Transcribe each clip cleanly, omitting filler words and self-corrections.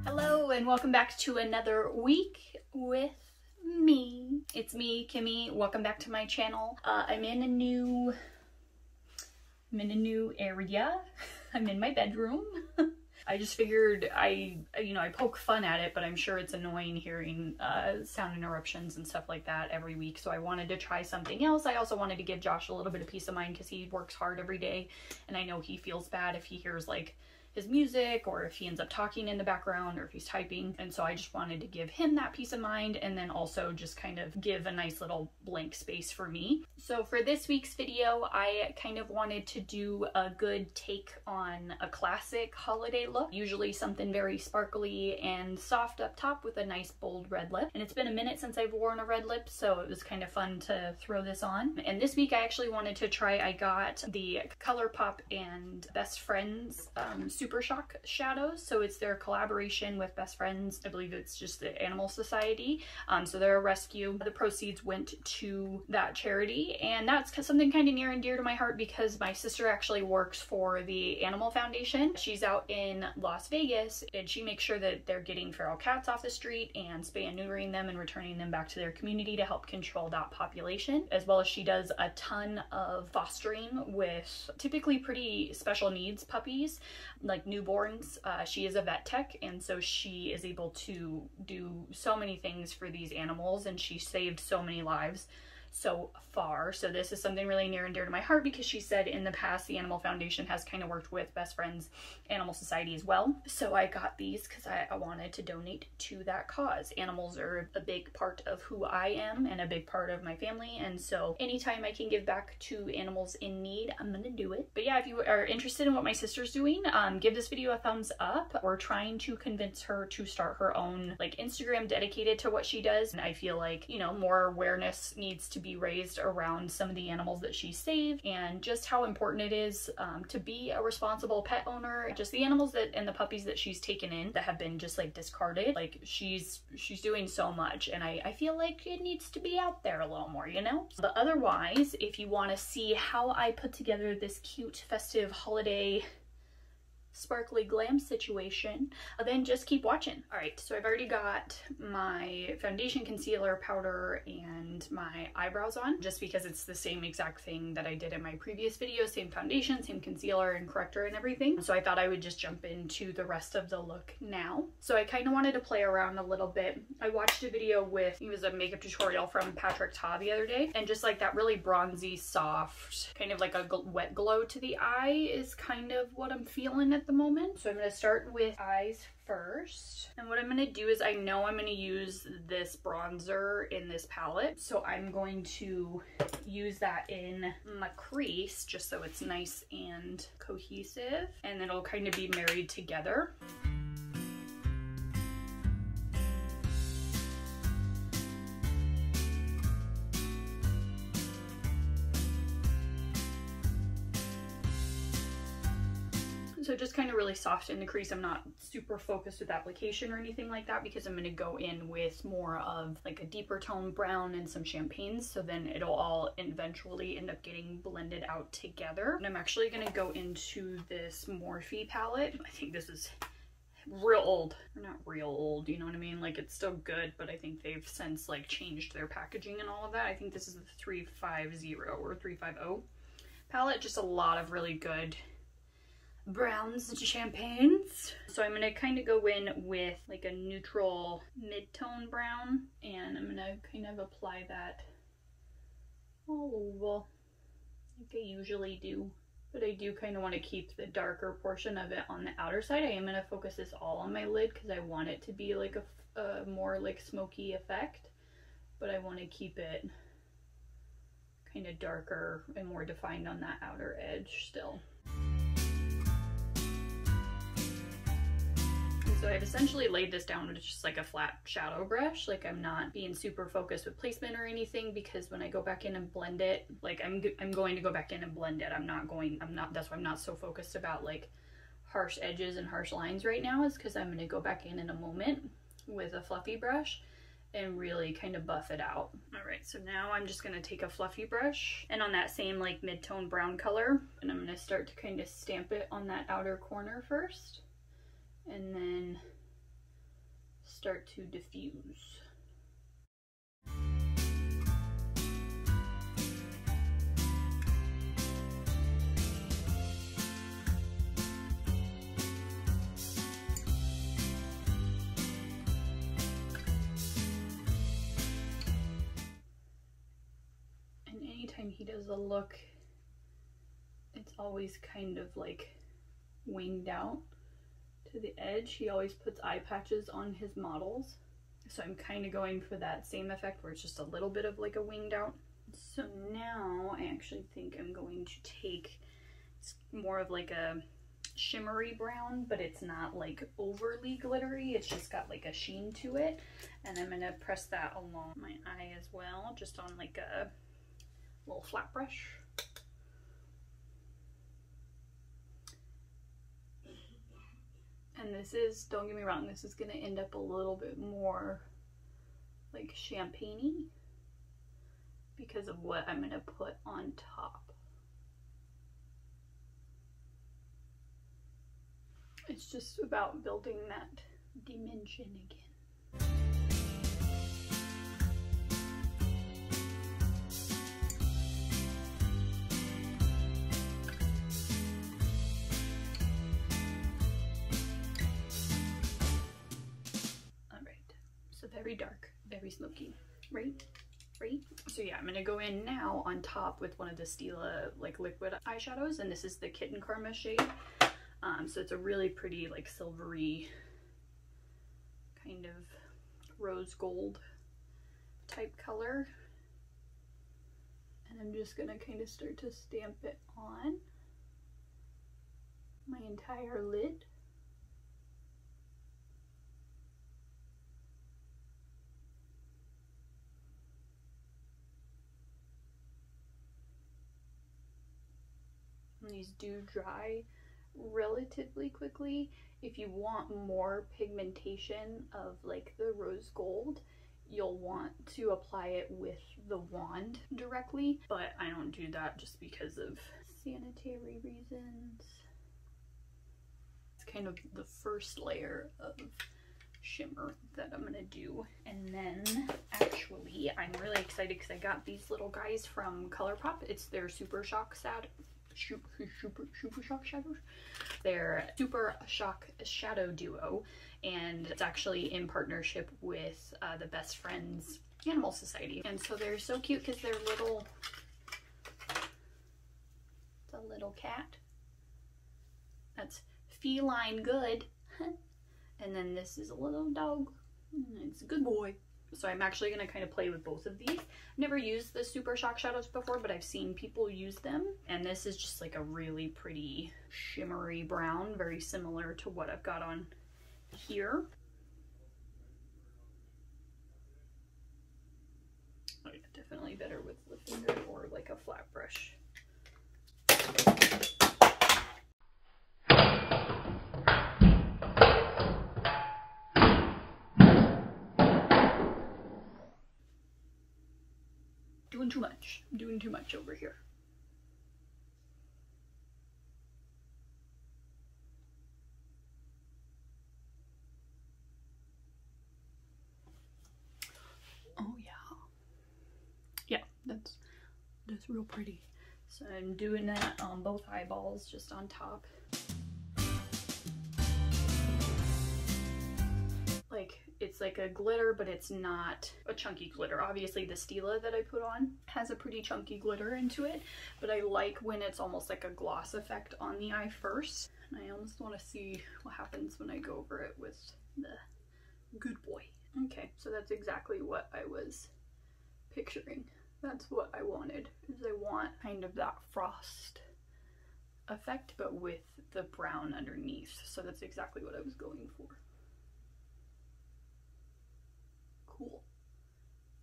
Hello and welcome back to another week with me. It's me, Kimmy. Welcome back to my channel. I'm in a new area. I'm in my bedroom. I just figured I poke fun at it, but I'm sure it's annoying hearing sound interruptions and stuff like that every week. So I wanted to try something else. I also wanted to give Josh a little bit of peace of mind because he works hard every day, and I know he feels bad if he hears like his music or if he ends up talking in the background or if he's typing. And so I just wanted to give him that peace of mind and then also just kind of give a nice little blank space for me. So for this week's video, I kind of wanted to do a good take on a classic holiday look, usually something very sparkly and soft up top with a nice bold red lip. And it's been a minute since I've worn a red lip, so it was kind of fun to throw this on. And this week I actually wanted to try, I got the ColourPop and Best Friends Super Shock shadows. So it's their collaboration with Best Friends. I believe it's just the Animal Society. So they're a rescue. The proceeds went to that charity, and that's something kind of near and dear to my heart because my sister actually works for the Animal Foundation. She's out in Las Vegas, and she makes sure that they're getting feral cats off the street and spay and neutering them and returning them back to their community to help control that population, as well as she does a ton of fostering with typically pretty special needs puppies, like newborns. She is a vet tech, and so she is able to do so many things for these animals, and she saved so many lives so far. So this is something really near and dear to my heart because she said in the past the Animal Foundation has kind of worked with Best Friends Animal Society as well. So I got these because I wanted to donate to that cause. Animals are a big part of who I am and a big part of my family, and so anytime I can give back to animals in need, I'm gonna do it. But yeah, if you are interested in what my sister's doing, give this video a thumbs up. We're trying to convince her to start her own like Instagram dedicated to what she does, and I feel like, you know, more awareness needs to be raised around some of the animals that she saved and just how important it is to be a responsible pet owner. Just the animals that and the puppies that she's taken in that have been just like discarded, like she's doing so much, and I feel like it needs to be out there a little more, you know? But otherwise, if you want to see how I put together this cute festive holiday sparkly glam situation, then just keep watching. All right, so I've already got my foundation, concealer, powder, and my eyebrows on, just because it's the same exact thing that I did in my previous video, same foundation, same concealer and corrector and everything. So I thought I would just jump into the rest of the look now. So I kind of wanted to play around a little bit. I watched a video with, it was a makeup tutorial from Patrick Ta the other day, and just like that really bronzy, soft, kind of like a wet glow to the eye is kind of what I'm feeling at the moment. So I'm going to start with eyes first, and what I'm going to do is I know I'm going to use this bronzer in this palette, so I'm going to use that in my crease just so it's nice and cohesive, and it'll kind of be married together. So just kind of really soft in the crease. I'm not super focused with application or anything like that because I'm going to go in with more of like a deeper tone brown and some champagnes, so then it'll all eventually end up getting blended out together. And I'm actually going to go into this Morphe palette. I think this is real old, or not real old, you know what I mean? Like it's still good, but I think they've since like changed their packaging and all of that. I think this is the 350 or 350 palette. Just a lot of really good browns and champagnes. So I'm gonna kind of go in with like a neutral mid-tone brown, and I'm gonna kind of apply that all over like I usually do. But I do kind of want to keep the darker portion of it on the outer side. I am going to focus this all on my lid because I want it to be like a more like smoky effect, but I want to keep it kind of darker and more defined on that outer edge still. So I've essentially laid this down with just like a flat shadow brush. Like I'm not being super focused with placement or anything because when I go back in and blend it, like I'm going to go back in and blend it. That's why I'm not so focused about like harsh edges and harsh lines right now, is because I'm going to go back in a moment with a fluffy brush and really kind of buff it out. All right, so now I'm just going to take a fluffy brush and on that same like mid-tone brown color, and I'm going to start to kind of stamp it on that outer corner first. And then start to diffuse. And anytime he does a look, it's always kind of like winged out to the edge. He always puts eye patches on his models. So I'm kind of going for that same effect where it's just a little bit of like a winged out. So now I actually think I'm going to take, it's more of like a shimmery brown, but it's not like overly glittery. It's just got like a sheen to it. And I'm gonna press that along my eye as well, just on like a little flat brush. And this is, don't get me wrong, this is gonna end up a little bit more like champagne-y because of what I'm gonna put on top. It's just about building that dimension again. Very dark, very smoky, right? So yeah, I'm gonna go in now on top with one of the Stila like liquid eyeshadows, and this is the Kitten Karma shade. So it's a really pretty like silvery kind of rose gold type color, and I'm just gonna kind of start to stamp it on my entire lid. These do dry relatively quickly. If you want more pigmentation of like the rose gold, you'll want to apply it with the wand directly, but I don't do that just because of sanitary reasons. It's kind of the first layer of shimmer that I'm gonna do. And then actually I'm really excited because I got these little guys from ColourPop. It's their Super Shock Super Shock shadows. They're Super Shock Shadow Duo, and it's actually in partnership with the Best Friends Animal Society. And so they're so cute because they're little, it's a little cat. That's feline good. And then this is a little dog. It's a good boy. So I'm actually going to kind of play with both of these. Never used the Super Shock shadows before, but I've seen people use them. And this is just like a really pretty shimmery brown, very similar to what I've got on here. Oh, yeah, definitely better with the finger or like a flat brush. Doing too much over here. Oh yeah. Yeah, that's real pretty. So I'm doing that on both eyeballs, just on top. Like, it's like a glitter, but it's not a chunky glitter. Obviously the Stila that I put on has a pretty chunky glitter into it, but I like when it's almost like a gloss effect on the eye first. And I almost want to see what happens when I go over it with the good boy. Okay, so that's exactly what I was picturing. That's what I wanted, is I want kind of that frost effect, but with the brown underneath. So that's exactly what I was going for. Cool.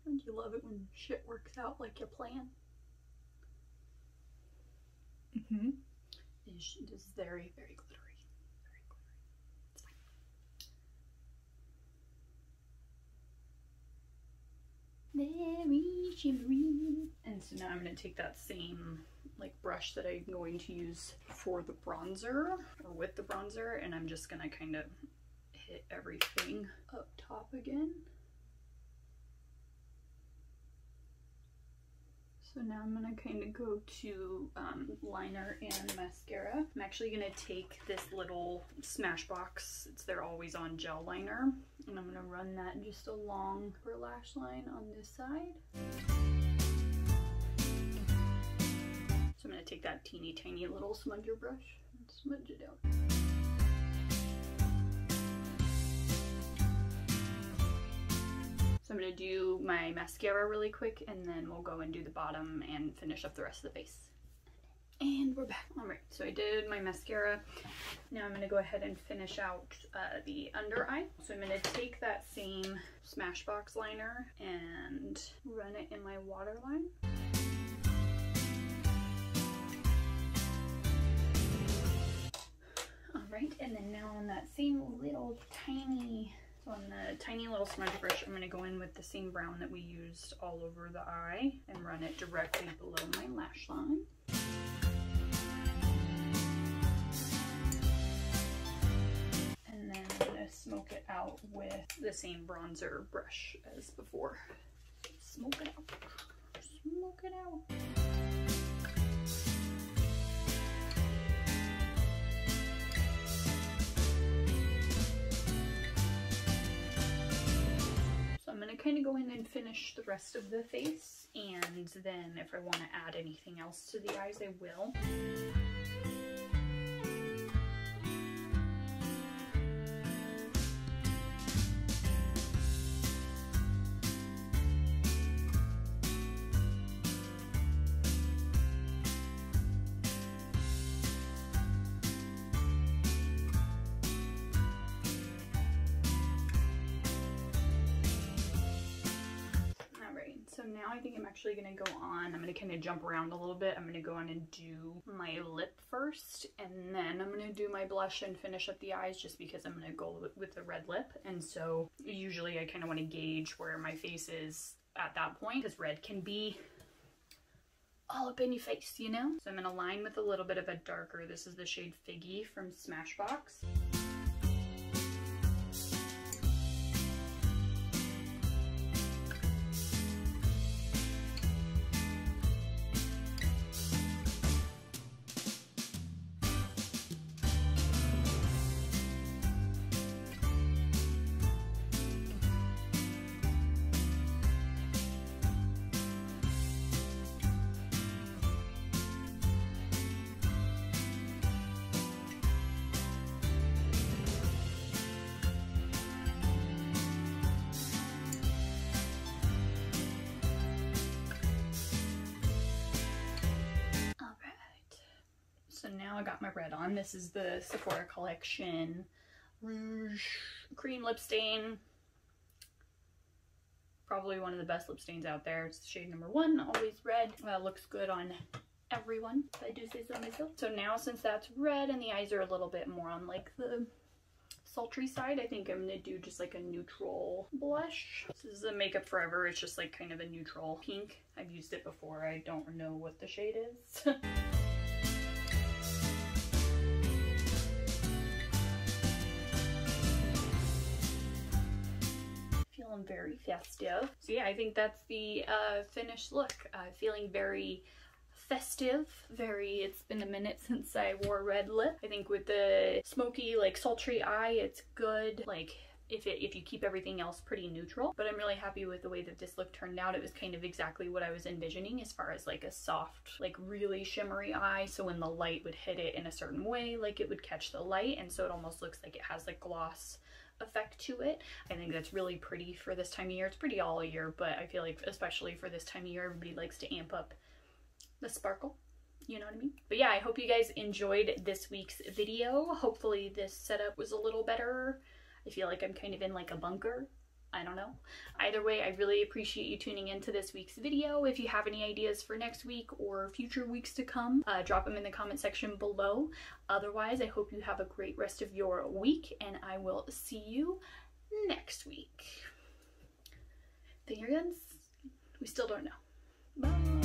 Don't you love it when shit works out like you plan? Mm-hmm. It's just very, very glittery. Very glittery. It's fine. Very shimmery. And so now I'm going to take that same like brush that I'm going to use for the bronzer, or with the bronzer, and I'm just going to kind of hit everything up top again. So now I'm gonna kind of go to liner and mascara. I'm actually gonna take this little Smashbox, it's their Always On gel liner, and I'm gonna run that just along her lash line on this side. So I'm gonna take that teeny tiny little smudger brush and smudge it out. So I'm going to do my mascara really quick, and then we'll go and do the bottom and finish up the rest of the face. And we're back. Alright, so I did my mascara. Now I'm going to go ahead and finish out the under eye. So I'm going to take that same Smashbox liner and run it in my waterline. Alright, and then now on that same little tiny... So on the tiny little smudge brush, I'm going to go in with the same brown that we used all over the eye and run it directly below my lash line. And then I'm going to smoke it out with the same bronzer brush as before. Smoke it out. Smoke it out. I'm going to kind of go in and finish the rest of the face, and then if I want to add anything else to the eyes, I will. So now I think I'm actually going to go on, I'm going to kind of jump around a little bit. I'm going to go on and do my lip first, and then I'm going to do my blush and finish up the eyes, just because I'm going to go with the red lip. And so usually I kind of want to gauge where my face is at that point, because red can be all up in your face, you know? So I'm going to line with a little bit of a darker, this is the shade Figgy from Smashbox. So now I got my red on. This is the Sephora Collection Rouge Cream Lip Stain. Probably one of the best lip stains out there. It's shade number 1, always red. Looks good on everyone, if I do say so myself. So now since that's red and the eyes are a little bit more on like the sultry side, I think I'm gonna do just like a neutral blush. This is a Makeup Forever. It's just like kind of a neutral pink. I've used it before. I don't know what the shade is. Feeling very festive. So yeah, I think that's the finished look. Feeling very festive, it's been a minute since I wore red lip. I think with the smoky, like sultry eye, it's good. Like if you keep everything else pretty neutral. But I'm really happy with the way that this look turned out. It was kind of exactly what I was envisioning as far as like a soft, like really shimmery eye. So when the light would hit it in a certain way, like it would catch the light, and so it almost looks like it has like gloss effect to it. I think that's really pretty for this time of year. It's pretty all year, but I feel like especially for this time of year, everybody likes to amp up the sparkle, you know what I mean? But yeah, I hope you guys enjoyed this week's video. Hopefully this setup was a little better. I feel like I'm kind of in like a bunker. I don't know. Either way, I really appreciate you tuning into this week's video. If you have any ideas for next week or future weeks to come, drop them in the comment section below. Otherwise, I hope you have a great rest of your week, and I will see you next week. Finger guns? We still don't know. Bye.